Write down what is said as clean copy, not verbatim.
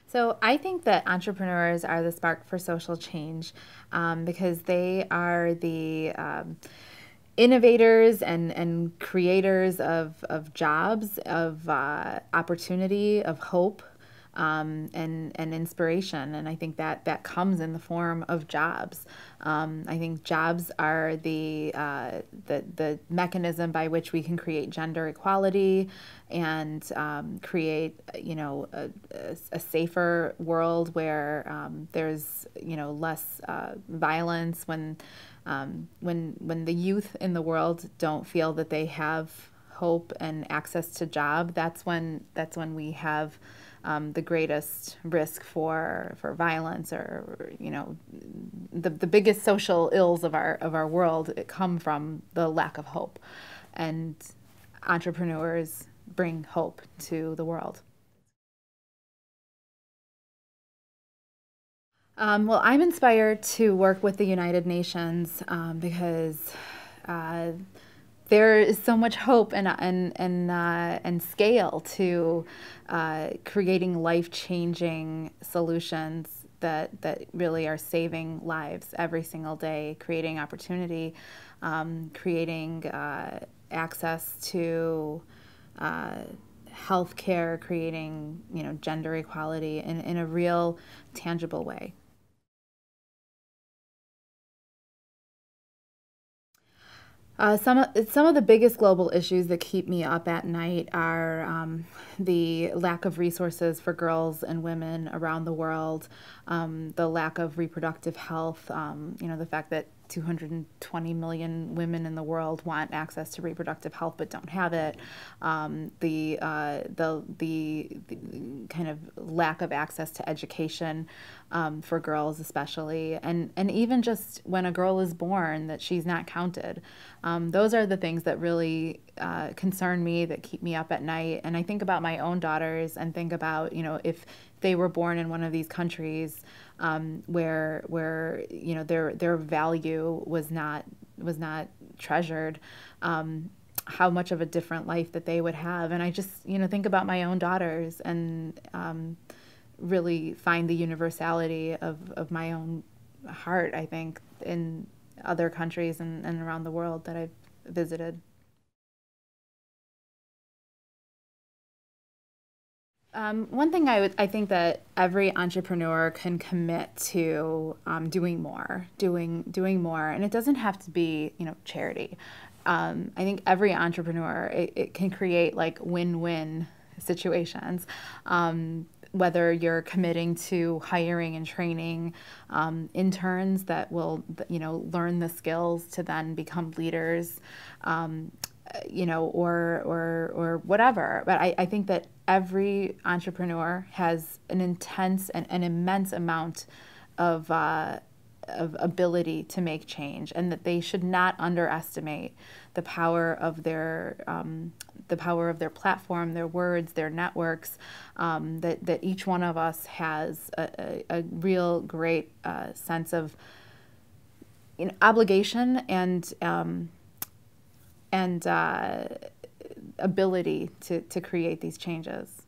So I think that entrepreneurs are the spark for social change because they are the innovators and creators of jobs, of opportunity, of hope, and inspiration. And I think that that comes in the form of jobs. I think jobs are the mechanism by which we can create gender equality and create, a safer world where there's, less violence when the youth in the world don't feel that they have hope and access to job. That's when we have the greatest risk for violence or the biggest social ills of our world come from the lack of hope, and entrepreneurs bring hope to the world. Well, I'm inspired to work with the United Nations because uh, there is so much hope and scale to creating life-changing solutions that really are saving lives every single day, creating opportunity, creating access to healthcare, creating gender equality in a real, tangible way. Some of the biggest global issues that keep me up at night are the lack of resources for girls and women around the world, the lack of reproductive health, the fact that 220 million women in the world want access to reproductive health but don't have it, the kind of lack of access to education for girls especially, and even just when a girl is born that she's not counted. Those are the things that really concern me, that keep me up at night. And I think about my own daughters and think about, if they were born in one of these countries where their value was not treasured, how much of a different life that they would have. And I just think about my own daughters and really find the universality of my own heart, I think, in other countries and around the world that I've visited. One thing I think that every entrepreneur can commit to doing more, doing more, and it doesn't have to be charity. I think every entrepreneur it can create like win-win situations. Whether you're committing to hiring and training interns that will learn the skills to then become leaders, or whatever. But I think that every entrepreneur has an intense and an immense amount of ability to make change, and that they should not underestimate the power of their platform, their words, their networks. That each one of us has a real great sense of obligation and ability to create these changes.